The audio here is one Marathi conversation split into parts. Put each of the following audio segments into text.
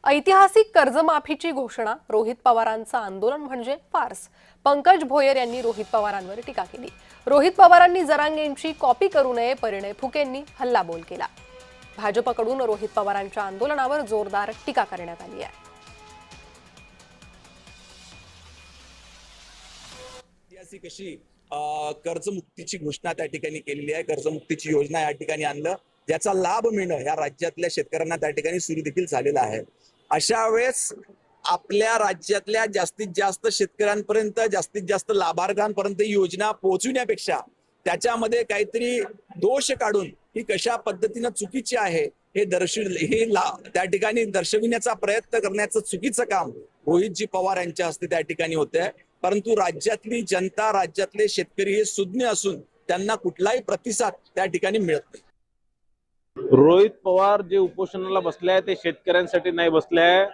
ऐतिहासिक कर्जमाफीची घोषणा, रोहित पवारांचं आंदोलन म्हणजे फार्स. पंकज भोयर यांनी रोहित पवारांवर टीका केली. रोहित पवारांनी जरांगेंची कॉपी करू नये, परिणय फुकेंनी हल्लाबोल केला. भाजपकडून रोहित पवारांच्या आंदोलनावर जोरदार टीका करण्यात आली आहे. ऐतिहासिक अशी कर्जमुक्तीची घोषणा त्या ठिकाणी केलेली आहे. कर्जमुक्तीची योजना या ठिकाणी आणलं, ज्याचा लाभ मिळणं या राज्यातल्या शेतकऱ्यांना त्या ठिकाणी सुरू देखील झालेला आहे. अशा वेळेस आपल्या राज्यातल्या जास्तीत जास्त शेतकऱ्यांपर्यंत, जास्तीत जास्त लाभार्थ्यांपर्यंत योजना पोहोचविण्यापेक्षा त्याच्यामध्ये काहीतरी दोष काढून ही कशा पद्धतीनं चुकीची आहे हे त्या ठिकाणी दर्शविण्याचा प्रयत्न करण्याचं चुकीचं काम रोहितजी पवार यांच्या हस्ते त्या ठिकाणी होतंय. परंतु राज्यातली जनता, राज्यातले शेतकरी हे सुज्ञ असून त्यांना कुठलाही प्रतिसाद त्या ठिकाणी मिळत नाही. रोहित पवार जे उपोषणाला बसले आहे ते शेतकऱ्यांसाठी नाही बसले आहे.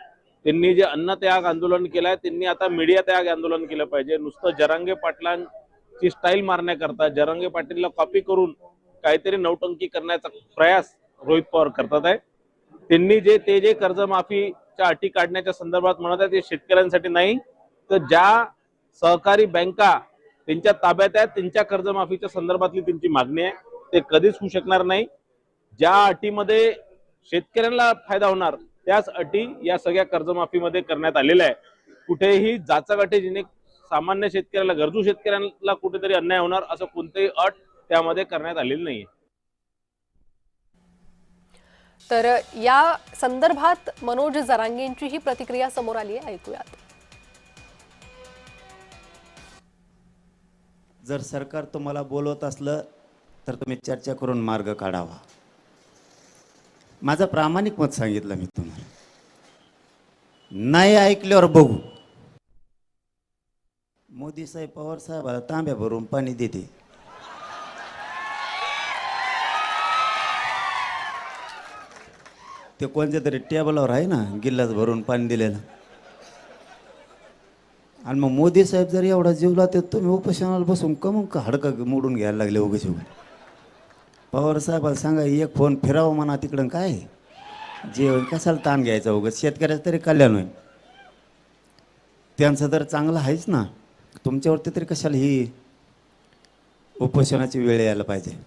त्यांनी जे अन्न त्याग आंदोलन केलं आहे, त्यांनी आता मीडिया त्याग आंदोलन केलं पाहिजे. नुसतं जरांगे पाटलांची स्टाईल मारण्याकरता, जरांगे पाटीलला कॉपी करून काहीतरी नौटंकी करण्याचा प्रयास रोहित पवार करतात आहे. त्यांनी जे कर्जमाफीच्या अटी काढण्याच्या संदर्भात म्हणत आहे ते शेतकऱ्यांसाठी नाही, तर ज्या सहकारी बँका त्यांच्या ताब्यात आहेत त्यांच्या कर्जमाफीच्या संदर्भातली त्यांची मागणी आहे, ते कधीच होऊ शकणार नाही. ज्या अटीमध्ये शेतकऱ्यांना फायदा होणार त्याच अटी या सगळ्या कर्जमाफीमध्ये करण्यात आलेल्या आहे. कुठेही जाचक अटी जिने सामान्य शेतकऱ्याला, गरजू शेतकऱ्यांना कुठेतरी अन्याय होणार असं कोणतेही अट त्यामध्ये करण्यात आलेली नाहीये. तर या संदर्भात मनोज जरांगेंची ही प्रतिक्रिया समोर आली आहे, ऐकूयात. जर सरकार तुम्हाला बोलवत असलं तर तुम्ही चर्चा करून मार्ग काढावा. माझं प्रामाणिक मत सांगितलं मी तुम्हाला. नाही ऐकल्यावर बघू. मोदी साहेब पवार साहेबाला तांब्या भरून पाणी देते. ते कोणत्या तरी टेबलावर आहे ना गिल्लास भरून पाणी दिलेलं. आणि मग मोदी साहेब जर एवढा जीवला तर तुम्ही उपोषणाला बसून कमून का हडकं मोडून घ्यायला लागले उगाच उगा. पवार साहेबाला सांगा एक फोन फिरावं म्हणा तिकडं. काय जेवण कशाला ताण घ्यायचा उगाच, शेतकऱ्याचं तरी कल्याण होईल. त्यांचं तर चांगलं आहेच ना, तुमच्यावरती तरी कशाला ही उपोषणाची वेळ यायला पाहिजे.